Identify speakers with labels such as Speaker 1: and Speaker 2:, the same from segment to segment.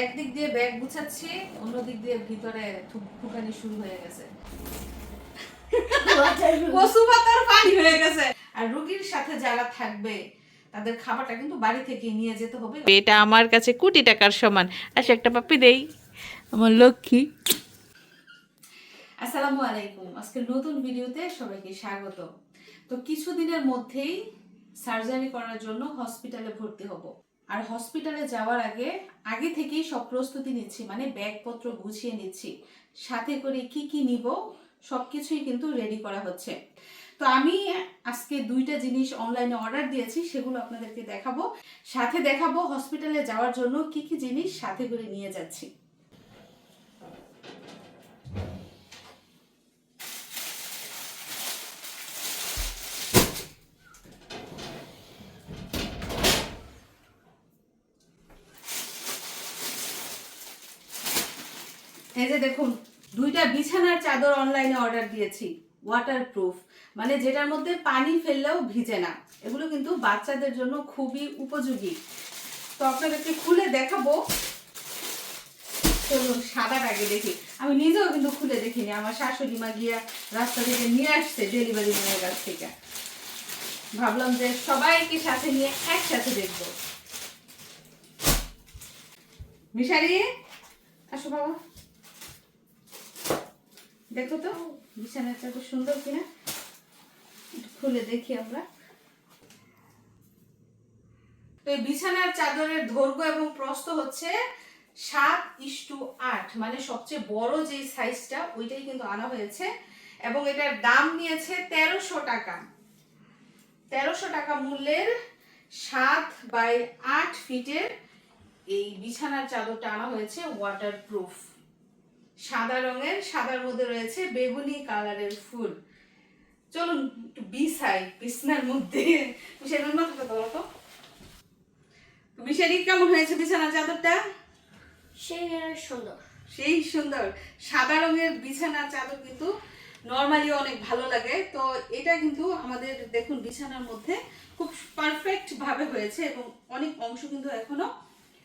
Speaker 1: একদিক দিয়ে ব্যাগ গুছাচ্ছি, অন্য দিক দিয়ে ভিতরে ঠুকানি শুরু হয়ে গেছে। কচু পাতার পানি হয়ে গেছে। আর রোগীর সাথে যারা থাকবে তাদের খাবারটা কিন্তু বাড়ি থেকে নিয়ে যেতে হবে। এটা আমার কাছে কোটি টাকার সমান। আচ্ছা, একটা পাপ্পি দেই আমার লক্ষ্মী। আসসালামু আলাইকুম। আজকে নতুন ভিডিওতে সবাইকে স্বাগত। তো কিছুদিনের মধ্যেই সার্জারি করার জন্য হসপিটালে ভর্তি হব। আর হসপিটালে যাওয়ার আগে থেকেই সব প্রস্তুতি নিচ্ছি, মানে ব্যাগপত্র গুছিয়ে নিচ্ছি। সাথে করে কি কি নিব সবকিছুই কিন্তু রেডি করা হচ্ছে। তো আমি আজকে দুইটা জিনিস অনলাইনে অর্ডার দিয়েছি, সেগুলো আপনাদেরকে দেখাবো। সাথে দেখাবো হসপিটালে যাওয়ার জন্য কি কি জিনিস সাথে করে নিয়ে যাচ্ছি। এই যে দেখুন, দুইটা বিছানার চাদর অনলাইনে অর্ডার দিয়েছি, ওয়াটারপ্রুফ, মানে যেটার মধ্যে পানি ফেললেও ভিজে না। এগুলো কিন্তু বাচ্চাদের জন্য খুবই উপযোগী। তো আপনাদেরকে খুলে দেখাবো। চলুন সাদার আগে দেখি। আমি নিজেও কিন্তু খুলে দেখিনি, আমার শাশুড়ি মা গিয়া রাস্তা থেকে নিয়ে আসছে ডেলিভারি ম্যানের কাছ থেকে। ভাবলাম যে সবাইকে সাথে নিয়ে একসাথে দেখবো। মিশারি, আসো বাবা, দেখো তো বিছানার চাদর সুন্দর কিনা, খুলে দেখি আমরা। তো এই বিছানার চাদরের দৈর্ঘ্য এবং প্রস্থ হচ্ছে 7:8, মানে সবচেয়ে বড় যে সাইজটা ওইটাই কিন্তু আনা হয়েছে। এবং এটার দাম নিয়েছে 1300 টাকা। 1300 টাকা মূল্যের 7x8 ফিটের এই বিছানার চাদরটা আনা হয়েছে ওয়াটারপ্রুফ, সাদা রঙের, সাদার মধ্যে রয়েছে বেগুনি কালারের ফুল। চলুন একটু বিছাই বিছানার মধ্যে। মিশারির মাথাটা ধরো তো। মিশারি, কেমন হয়েছে বিছানার চাদরটা? সেই সুন্দর সাদা রঙের বিছানার চাদর কিন্তু নরমালি অনেক ভালো লাগে। তো এটা কিন্তু আমাদের দেখুন বিছানার মধ্যে খুব পারফেক্ট ভাবে হয়েছে এবং অনেক অংশ কিন্তু এখনো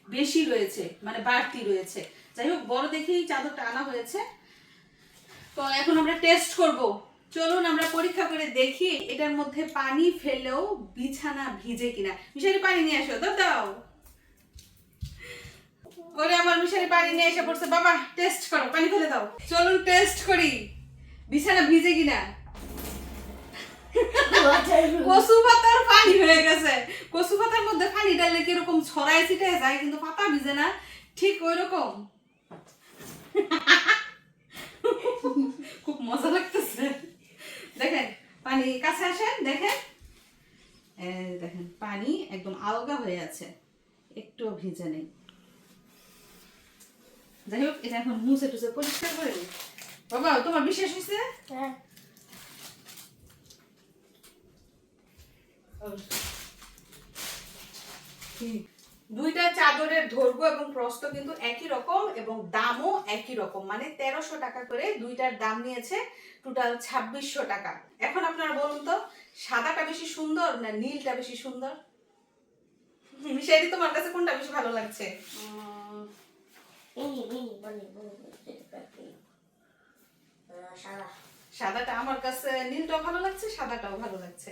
Speaker 1: বেশি রয়েছে, মানে বাড়তি রয়েছে। যাই হোক, বড় দেখেই চাদরটা আনা হয়েছে। তো এখন আমরা টেস্ট করব। চলুন আমরা পরীক্ষা করে দেখি এটার মধ্যে পানি ফেলেও বিছানা ভিজে কিনা। মিশারি, পানি নিয়ে আসো, দাও। ওরে আমার মিশারি পানি নিয়ে এসে পড়ছে। বাবা টেস্ট করো, পানি ফেলে দাও। চলুন টেস্ট করি বিছানা ভিজে কিনা। কচু পাতার পানি হয়ে গেছে। কচু পাতার মধ্যে পানি ডাললে কিরকম ছড়ায় ছিটায় যায়, কিন্তু পাতা ভিজে না, ঠিক ওই রকম। খুব মজা লাগতেছে। দেখেন পানি কাছে আসেন, দেখেন দেখেন পানি একদম আলগা হয়ে আছে, একটুও ভিজে নেই। যাই হোক, এটা এখন মুছে টুছে পরিষ্কার করে নিই। বাবা, তোমার বিশ্বাস হয়েছে? হ্যাঁ। দুইটা চাদরের দৈর্ঘ্য এবং প্রস্থ কিন্তু একই রকম এবং দামও একই রকম, মানে 1300 টাকা করে দুইটার দাম নিয়েছে, টোটাল 2600 টাকা। এখন আপনারা বলুন তো, সাদাটা বেশি সুন্দর না নীলটা বেশি সুন্দর? মিশারি, তোমার কাছে কোনটা বেশি ভালো লাগছে? সাদাটা। আমার কাছে নীলটাও ভালো লাগছে, সাদাটাও ভালো লাগছে।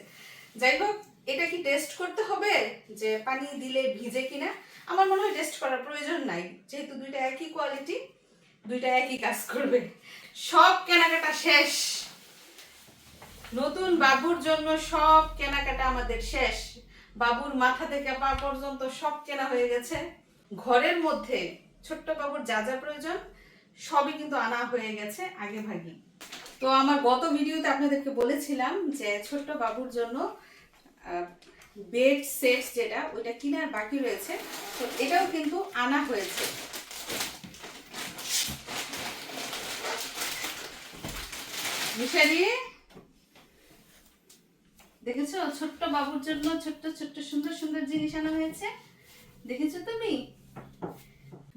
Speaker 1: যাই হোক, এটা কি টেস্ট করতে হবে যে পানি দিলে ভিজে কিনা? আমার মনে হয় টেস্ট করার প্রয়োজন নাই, যেহেতু দুইটা একই কোয়ালিটি, দুইটা একই কাজ করবে। সব কেনাকাটা শেষ, নতুন বাবুর জন্য সব কেনাকাটা আমাদের শেষ। বাবুর মাথা থেকে পা পর্যন্ত সব কেনা হয়ে গেছে। ঘরের মধ্যে ছোট্ট বাবুর যা যা প্রয়োজন সবই কিন্তু আনা হয়ে গেছে আগে ভাগে। তো আমার গত ভিডিওতে আপনাদেরকে বলেছিলাম যে ছোট্ট বাবুর জন্য বেড সেট যেটা, ওইটা কেনার বাকি রয়েছে। তো এটাও কিন্তু আনা হয়েছে। মিশারি, দেখেছো ছোট্ট বাবুর জন্য ছোট্ট ছোট্ট সুন্দর সুন্দর জিনিস আনা হয়েছে? দেখেছো তুমি?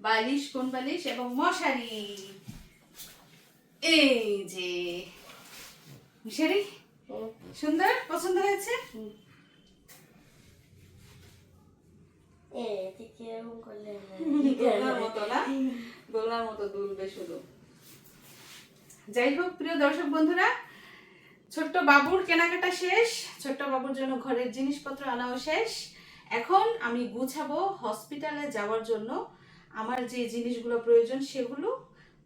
Speaker 1: বালিশ, কোন বালিশ এবং মশারি। এই যে মিশারি, সুন্দর পছন্দ হয়েছে? দোলনার মতো না, দোলনার মতো দুলবে শুধু। যাই হোক প্রিয় দর্শক বন্ধুরা, ছোট্ট বাবুর কেনাকাটা শেষ, ছোট্ট বাবুর জন্য ঘরের জিনিসপত্র আনাও শেষ। এখন আমি গুছাবো হসপিটালে যাওয়ার জন্য আমার যে জিনিসগুলো প্রয়োজন সেগুলো,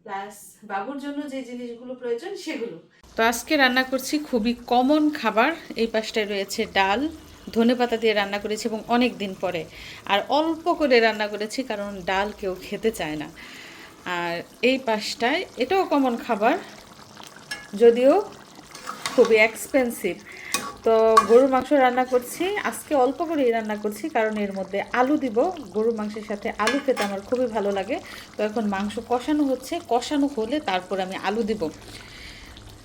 Speaker 1: প্লাস বাবুর জন্য যে জিনিসগুলো প্রয়োজন সেগুলো। তো আজকে রান্না করছি খুবই কমন খাবার। এই পাশটায় রয়েছে ডাল, ধনেপাতা দিয়ে রান্না করেছি এবং অনেক দিন পরে, আর অল্প করে রান্না করেছি কারণ ডাল কেউ খেতে চায় না। আর এই পাশটায় এটাও কমন খাবার, যদিও খুবই এক্সপেন্সিভ। তো গরুর মাংস রান্না করছি, আজকে অল্প করেই রান্না করছি কারণ এর মধ্যে আলু দিব। গরুর মাংসের সাথে আলু খেতে আমার খুবই ভালো লাগে। তো এখন মাংস কষানো হচ্ছে, কষানো হলে তারপর আমি আলু দিব।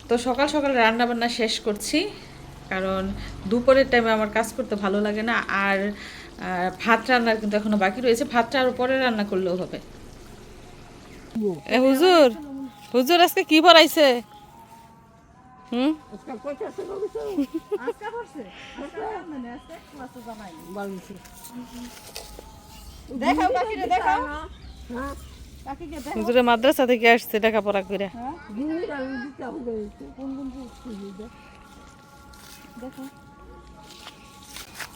Speaker 1: তো সকাল সকাল রান্না বান্না শেষ করছি কারণ দুপুরের টাইমে আমার কাজ করতে ভালো লাগে না। আর ভাত রান্নার কিন্তু এখনো বাকি রয়েছে, ভাতটা আরও পরে রান্না করলেও হবে। হুজুর, হুজুর আজকে কি পড়াইছে? মাদ্রাসা থেকে আসছে লেখাপড়া করে।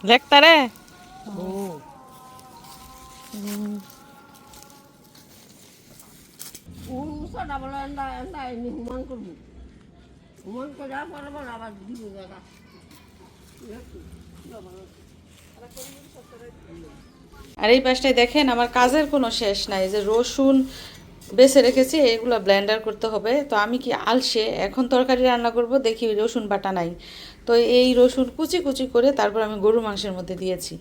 Speaker 1: লেখতারে আর এই পাশটায় দেখেন আমার কাজের কোনো শেষ নাই। যে রসুন বেছে রেখেছি, এগুলো ব্লেন্ডার করতে হবে। তো আমি কি আলসে, এখন তরকারি রান্না করব, দেখি রসুন বাটা নাই। তো এই রসুন কুচি কুচি করে তারপর আমি গরু মাংসের মধ্যে দিয়েছি।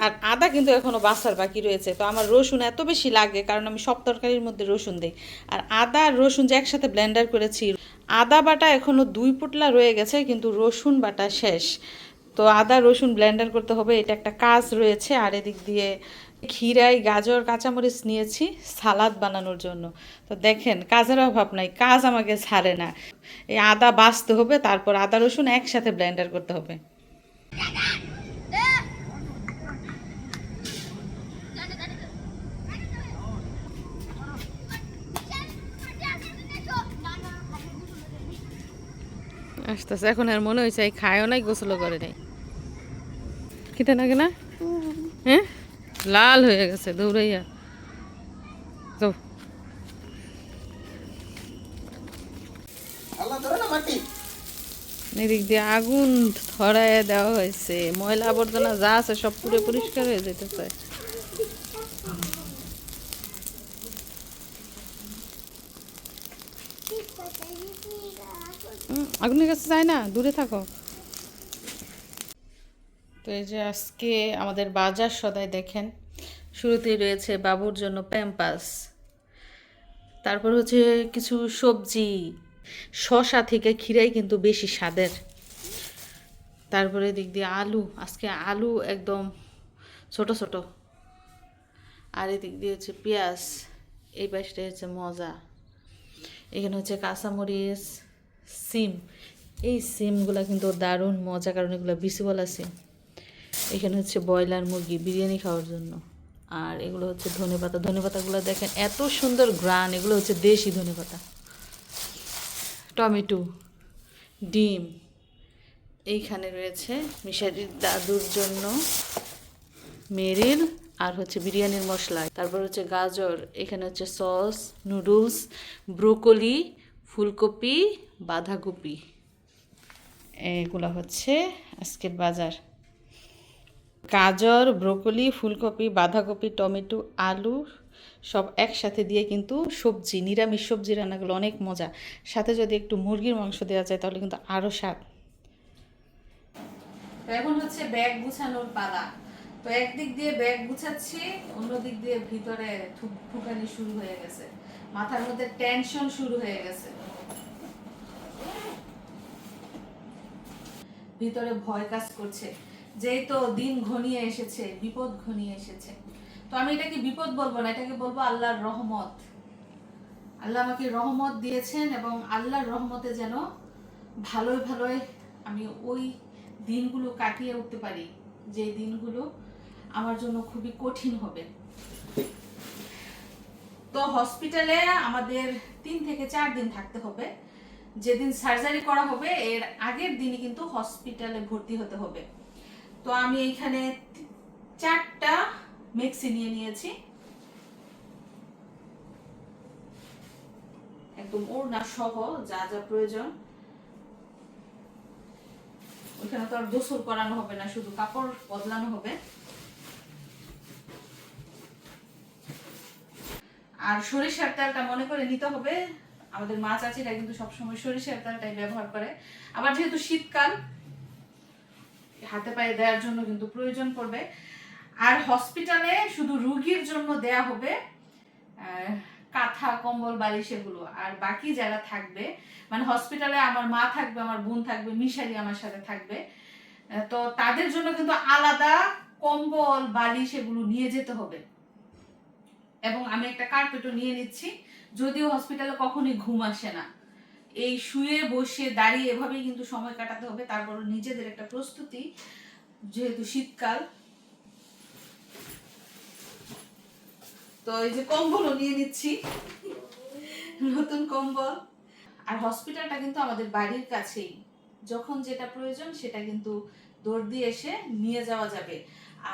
Speaker 1: আর আদা কিন্তু এখনও বাসার বাকি রয়েছে। তো আমার রসুন এত বেশি লাগে কারণ আমি সব তরকারির মধ্যে রসুন দিই। আর আদা আর রসুন যে একসাথে ব্লেন্ডার করেছি, আদা বাটা এখনও 2 পোটলা রয়ে গেছে কিন্তু রসুন বাটা শেষ। তো আদা রসুন ব্লেন্ডার করতে হবে, এটা একটা কাজ রয়েছে। আর এদিক দিয়ে ক্ষীরাই গাজর কাঁচামরিচ নিয়েছি সালাদ বানানোর জন্য। তো দেখেন কাজের অভাব নাই, কাজ আমাকে ছাড়ে না। এই আদা বাছতে হবে, তারপর আদা রসুন একসাথে ব্লেন্ডার করতে হবে। আসতেছে, এখন আর মনে হয়েছে খায়ও নাই, গোসলও করে নাই। খেতে নাকি না? হ্যাঁ, লাল হয়ে গেছে দৌড়াইয়া। যাও, এদিক দিয়ে আগুন ধরায় দেওয়া হয়েছে, ময়লা আবর্জনা যা আছে সব পুরো পরিষ্কার হয়ে যেতেছে। আগুনের কাছে যায় না, দূরে থাকো। তো এই যে আজকে আমাদের বাজার সদাই দেখেন, শুরুতেই রয়েছে বাবুর জন্য প্যাম্পাস, তারপর হচ্ছে কিছু সবজি, শসা থেকে ক্ষীরাই কিন্তু বেশি স্বাদের। তারপরে দিক দিয়ে আলু, আজকে আলু একদম ছোট ছোট। আর এদিক দিয়ে হচ্ছে পেঁয়াজ, এই পাশটা হচ্ছে মজা। এখানে হচ্ছে কাঁচামরিচ, সিম। এই সিমগুলো কিন্তু দারুণ মজা কারণ এগুলো বিচিওয়ালা সিম। এখানে হচ্ছে ব্রয়লার মুরগি বিরিয়ানি খাওয়ার জন্য। আর এগুলো হচ্ছে ধনেপাতা, ধনেপাতাগুলো দেখেন এত সুন্দর গ্রান, এগুলো হচ্ছে দেশি ধনেপাতা। টমেটো, ডিম, এইখানে রয়েছে মিশারির দাদুর জন্য মেরিল আর হচ্ছে বিরিয়ানির মশলা। তারপর হচ্ছে গাজর, এখানে হচ্ছে সস, নুডলস, ব্রোকলি, ফুলকপি, বাঁধাকপি। এগুলো হচ্ছে আজকের বাজার। গাজর, ব্রোকলি, ফুলকপি, বাঁধাকপি, টমেটো, আলু সব একসাথে দিয়ে কিন্তু সবজি, নিরামিষ সবজি রান্নাগুলো অনেক মজা। সাথে যদি একটু মুরগির মাংস দেওয়া যায় তাহলে কিন্তু আরও স্বাদ। এখন হচ্ছে ব্যাগ গুছানোর পালা। তো একদিক দিয়ে ব্যাগ গুছাচ্ছি, অন্য দিক দিয়ে ভিতরে ঠুকানি শুরু হয়ে গেছে, মাথার মধ্যে টেনশন শুরু হয়ে গেছে, ভিতরে ভয় কাজ করছে। যেই তো দিন ঘনিয়ে এসেছে, বিপদ ঘনিয়ে এসেছে। তো আমি এটাকে বিপদ বলবো না, এটাকে বলবো আল্লাহর রহমত। আল্লাহ আমাকে রহমত দিয়েছেন এবং আল্লাহর রহমতে যেন ভালোই ভালোই আমি ওই দিনগুলো কাটিয়ে উঠতে পারি, যে দিনগুলো আমার জন্য খুবই কঠিন হবে। তো হসপিটালে আমাদের 3 থেকে 4 দিন থাকতে হবে। যেদিন সার্জারি করা হবে এর আগের দিনই কিন্তু হসপিটালে ভর্তি হতে হবে। তো আমি এইখানে 4টা মেক্সি নিয়ে নিয়েছি, একদম ওড়না সহ যা যা প্রয়োজন। ওইখানে তো আর গোসল করানো হবে না, শুধু কাপড় বদলানো হবে। আর সরিষার তেলটা মনে করে নিতে হবে, আমাদের মা চাচিরা কিন্তু সবসময় সরিষার তেলটাই ব্যবহার করে। আবার যেহেতু শীতকাল, হাতে পায়ে দেওয়ার জন্য কিন্তু প্রয়োজন পড়বে। আর হসপিটালে শুধু রোগীর জন্য দেয়া হবে কাঁথা, কম্বল, বালিশ এগুলো। আর বাকি যারা থাকবে, মানে হসপিটালে আমার মা থাকবে, আমার বোন থাকবে, মিশারি আমার সাথে থাকবে, তো তাদের জন্য কিন্তু আলাদা কম্বল, বালিশ এগুলো নিয়ে যেতে হবে। এবং আমি একটা কার্পেটও নিয়ে নিচ্ছি, যদিও হসপিটালে কখনোই ঘুম আসে না। এই শুয়ে বসে দাঁড়িয়ে এভাবেই কিন্তু সময় কাটাতে হবে। তারপর নিজেদের একটা প্রস্তুতি, যেহেতু শীতকাল। তো এই যে কম্বলও নিয়ে নিচ্ছি, নতুন কম্বল। আর হসপিটালটা কিন্তু আমাদের বাড়ির কাছেই, যখন যেটা প্রয়োজন সেটা কিন্তু দৌড় দিয়ে এসে নিয়ে যাওয়া যাবে।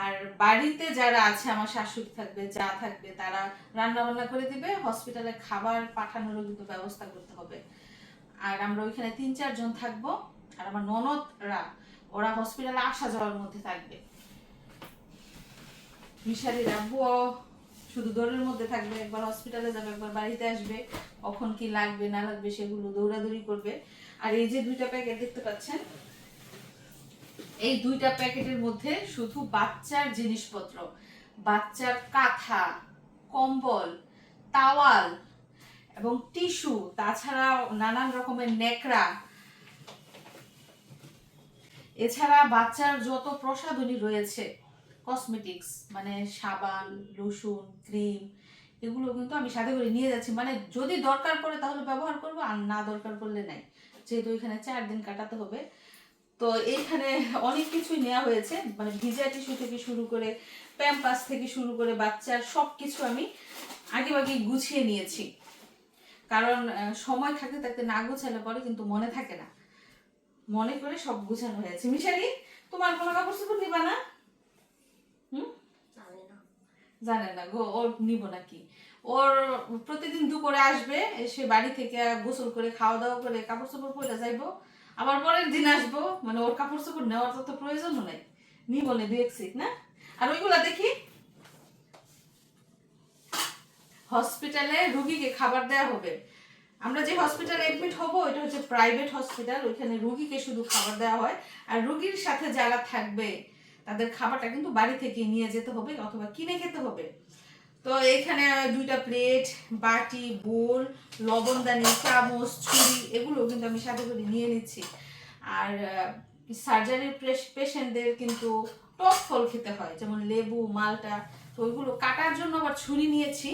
Speaker 1: আর বাড়িতে যারা আছে, আমার শাশুড়ি থাকবে, যা থাকবে, তারা রান্না বান্না করে দিবে। হসপিটালে খাবার পাঠানোরও কিন্তু ব্যবস্থা করতে হবে। আর আমরা ওইখানে 3-4 জন থাকবো। আর আমার ননদরা, ওরা হসপিটালে আসা যাওয়ার মধ্যে থাকবে। মিশারি রাখবো, শুধু দৌড়ের মধ্যে থাকবে, একবার হসপিটালে যাবে, একবার বাড়িতে আসবে, কখন কি লাগবে না লাগবে সেগুলো দৌড়াদৌড়ি করবে। আর এই যে 2টা প্যাকেট দেখতে পাচ্ছেন, এই 2টা প্যাকেটের মধ্যে শুধু বাচ্চার জিনিসপত্র, বাচ্চার কাঁথা, কম্বল, তাওয়াল এবং টিস্যু, তাছাড়া নানান রকমের নেকড়া, এছাড়া বাচ্চার যত প্রসাধনী রয়েছে, কসমেটিক্স মানে সাবান, লোশন, ক্রিম, এগুলো কিন্তু আমি সাথে করে নিয়ে যাচ্ছি। মানে যদি দরকার পড়ে তাহলে ব্যবহার করব, আর না দরকার পড়লে নাই, যেহেতু এখানে 4 দিন কাটাতে হবে। তো এইখানে অনেক কিছুই নেওয়া হয়েছে, মানে ভিজা টিস্যু থেকে শুরু করে, প্যাম্পাস থেকে শুরু করে, বাচ্চার সব কিছু আমি আগেভাগে গুছিয়ে নিয়েছি। কারণ সময় থাকতে থাকতে না গুছালে পরে কিন্তু মনে থাকে না, মনে করে সব গুছানো হয়েছে। মিশারি, তোমার কোনো কাপড় চোপড় নিবা না? জানে না গো, ওর নিব নাকি। ওর প্রতিদিন দুপুরে আসবে, এসে বাড়ি থেকে গোসল করে খাওয়া দাওয়া করে কাপড় চোপড় পরে যাইবো, আবার পরের দিন আসবো। মানে ওর কাপড় চোপড় নেওয়ার তো প্রয়োজনও নাই, নিব না 2-1 সেট না। আর ওইগুলা দেখি, হসপিটালে রুগীকে খাবার দেওয়া হবে। আমরা যে হসপিটালে এডমিট হব এটা হচ্ছে প্রাইভেট হসপিটাল, ওইখানে রুগীকে শুধু খাবার দেওয়া হয়। আর রুগীর সাথে যারা থাকবে তাদের খাবারটা কিন্তু বাড়ি থেকে নিয়ে যেতে হবে অথবা কিনে খেতে হবে। তো এখানে 2টা প্লেট, বাটি, বোল, লবণদানি, চামচ, ছুরি, এগুলো কিন্তু আমি সাথে করে নিয়ে নিচ্ছি। আর সার্জারি পেশেন্টদের কিন্তু টক ফল খেতে হয়, যেমন লেবু, মালটা, তো ওইগুলো কাটার জন্য আবার ছুরি নিয়েছি।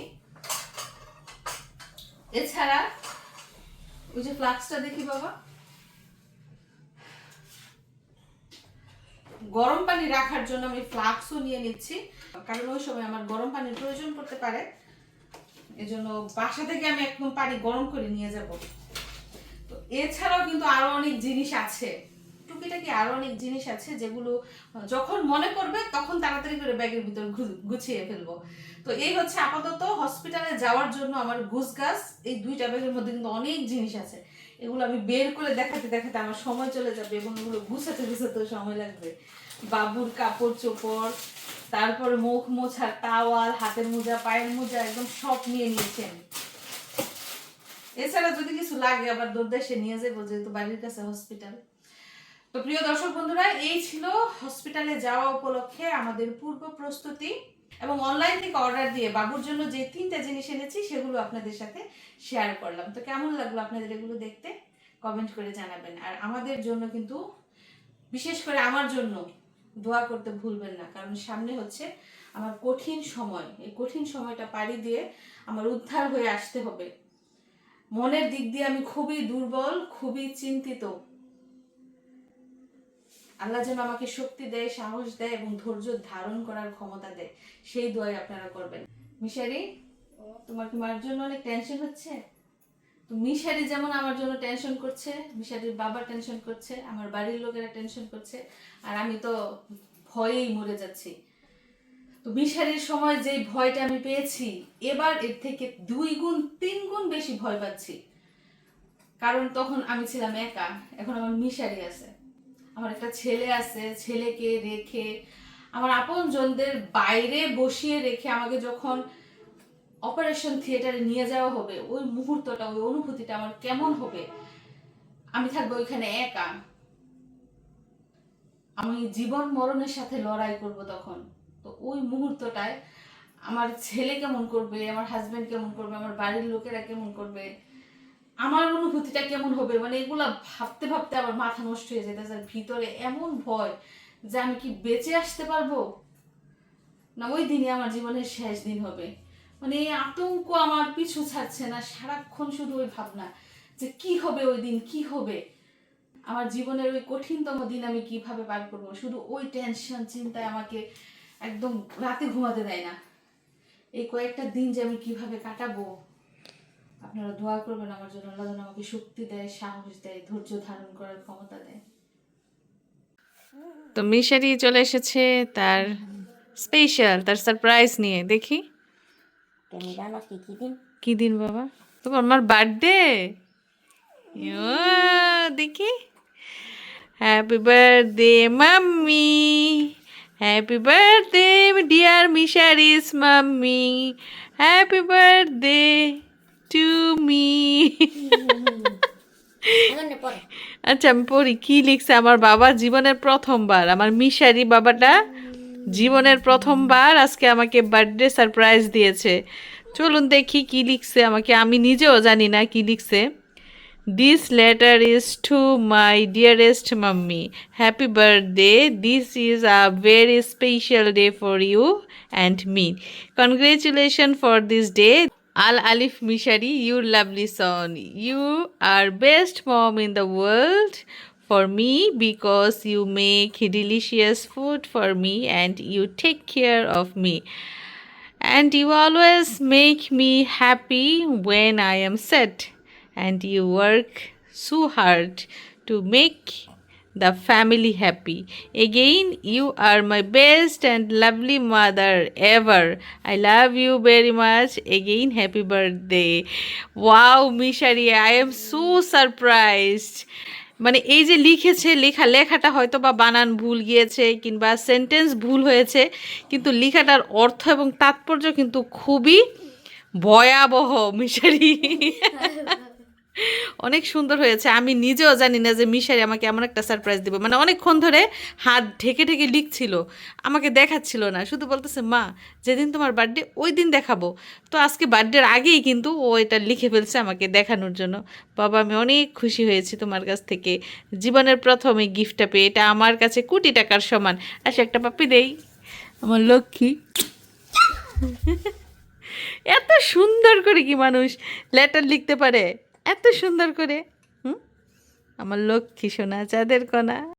Speaker 1: এছাড়া ওই যে ফ্লাক্সটা দেখি বাবা, গরম পানি রাখার জন্য আমি ফ্লাক্সও নিয়ে নিচ্ছি, কারণ ওই সময় আমার গরম পানির প্রয়োজন পড়তে পারে। এজন্য বাসা থেকে আমি একদম পানি গরম করে নিয়ে যাব। তো এছাড়াও কিন্তু আরো অনেক জিনিস আছে, টুকিটাকি আরো অনেক জিনিস আছে, যেগুলো যখন মনে পড়বে তখন তাড়াতাড়ি করে ব্যাগের ভিতর গুছিয়ে ফেলবো। তো এই হচ্ছে আপাতত হসপিটালে যাওয়ার জন্য আমার গুছগাছ। এই 2টা ব্যাগের মধ্যে কিন্তু অনেক জিনিস আছে, এগুলো আমি বের করে দেখাতে দেখাতে আমার সময় চলে যাবে এবং এগুলো গুছাতে গুছাতে সময় লাগবে। বাবুর কাপড় চোপড়, তারপর মুখ মোছার টাওয়াল, হাতের মোজা, পায়ের মোজা, একদম সব নিয়ে নিয়েছি আমি। এছাড়া যদি কিছু লাগে আবার দৌড়দেশে নিয়ে যাবো, যেহেতু বাড়ির কাছে হসপিটাল। তো প্রিয় দর্শক বন্ধুরা, এই ছিল হসপিটালে যাওয়া উপলক্ষে আমাদের পূর্ব প্রস্তুতি। এবং অনলাইন থেকে অর্ডার দিয়ে বাবুর জন্য যে 3টা জিনিস এনেছি সেগুলো আপনাদের সাথে শেয়ার করলাম। তো কেমন লাগলো আপনাদের এগুলো দেখতে, কমেন্ট করে জানাবেন। আর আমাদের জন্য কিন্তু, বিশেষ করে আমার জন্য দোয়া করতে ভুলবেন না, কারণ সামনে হচ্ছে আমার কঠিন সময়। এই কঠিন সময়টা পাড়ি দিয়ে আমার উদ্ধার হয়ে আসতে হবে। মনের দিক দিয়ে আমি খুবই দুর্বল, খুবই চিন্তিত। আল্লাহ যেন আমাকে শক্তি দেয়, সাহস দেয় এবং ধৈর্য ধারণ করার ক্ষমতা দেয়, সেই দোয়াই আপনারা করবেন। মিশারি, তোমার কি মার জন্য অনেক টেনশন হচ্ছে? তো মিশারি যেমন আমার জন্য টেনশন করছে, মিশারির বাবা টেনশন করছে, আমার বাড়ির লোকেরা টেনশন করছে, আর আমি তো ভয়েই মরে যাচ্ছি। তো মিশারির সময় যে ভয়টা আমি পেয়েছি, এবার এর থেকে 2 গুণ 3 গুণ বেশি ভয় পাচ্ছি। কারণ তখন আমি ছিলাম একা, এখন আমার মিশারি আছে, আমার একটা ছেলে আছে। ছেলেকে রেখে আমার আপনজনদের বাইরে বসিয়ে রেখে আমাকে যখন অপারেশন থিয়েটারে নিয়ে যাওয়া হবে, ওই মুহূর্তটা, ওই অনুভূতিটা আমার কেমন হবে? আমি থাকবো ওইখানে একা, আমি জীবন মরণের সাথে লড়াই করব তখন। তো ওই মুহূর্তটায় আমার ছেলে কেমন করবে, আমার হাজবেন্ড কেমন করবে, আমার বাড়ির লোকেরা কেমন করবে, আমার অনুভূতিটা কেমন হবে, মানে এগুলা ভাবতে ভাবতে আমার মাথা নষ্ট হয়ে যেতেছে। ভিতরে এমন ভয় যে আমি কি বেঁচে আসতে পারবো না ওই দিনই আমার জীবনের শেষ দিন হবে। মানে এই আতঙ্ক আমার পিছু ছাড়ছে না, সারাক্ষণ শুধু ওই ভাবনা যে কি হবে ওই দিন, কি হবে আমার জীবনের ওই কঠিনতম দিন আমি কিভাবে পার করবো, শুধু ওই টেনশন চিন্তায় আমাকে একদম রাতে ঘুমাতে দেয় না। এই কয়েকটা দিন যে আমি কিভাবে কাটাবো, আপনারা দোয়া করবেন আমার জন্য, আল্লাহ যেন আমাকে শক্তি দেয়, সাহস দেয়, ধৈর্য ধারণ করার ক্ষমতা দেয়।
Speaker 2: তো মিশারি চলে এসেছে তার স্পেশাল, তার সারপ্রাইজ নিয়ে। দেখি
Speaker 3: তুমি জানো কি কি দিন?
Speaker 2: কি দিন বাবা? তোমার আমার বার্থডে। দেখি, happy birthday mummy, happy birthday dear মিশারিস mummy, happy birthday to me.
Speaker 3: এখন পরে
Speaker 2: আচ্ছা আমি পড়ি কি লিখছে আমার বাবা। জীবনের প্রথমবার আমার মিশারি বাবাটা জীবনের প্রথমবার আজকে আমাকে বার্থডে সারপ্রাইজ দিয়েছে। চলুন দেখি কি লিখছে আমাকে, আমি নিজেও জানি না কি লিখছে। This letter is to my dearest mummy. Happy birthday. This is a very special day for you and me. Congratulations for this day. Al Alif Mishari, you lovely son. You are best mom in the world for me because you make delicious food for me and you take care of me. And you always make me happy when I am sad. And you work so hard to make the family happy. Again, you are my best and lovely mother ever. I love you very much. Again, happy birthday. Wow, Mishari, I am so surprised. মানে এই যে লিখেছে, লেখাটা হয়তো বা বানান ভুল গিয়েছে কিংবা সেন্টেন্স ভুল হয়েছে, কিন্তু লেখাটার অর্থ এবং তাৎপর্য কিন্তু খুবই ভয়াবহ। মিশারি অনেক সুন্দর হয়েছে। আমি নিজেও জানি না যে মিশারি আমাকে এমন একটা সারপ্রাইজ দেবে। মানে অনেকক্ষণ ধরে হাত ঢেকে ঢেকে লিখছিল, আমাকে দেখাচ্ছিল না, শুধু বলতেছে মা যেদিন তোমার বার্থডে ওই দিন দেখাবো। তো আজকে বার্থডের আগেই কিন্তু ও এটা লিখে ফেলছে আমাকে দেখানোর জন্য। বাবা আমি অনেক খুশি হয়েছি তোমার কাছ থেকে জীবনের প্রথম এই গিফটটা পেয়ে, এটা আমার কাছে কোটি টাকার সমান। আসে একটা পাপ্পি দেই আমার লক্ষ্মী। এত সুন্দর করে কি মানুষ লেটার লিখতে পারে, এত সুন্দর করে? আমার লক্ষ্মী সোনা চাঁদের কণা।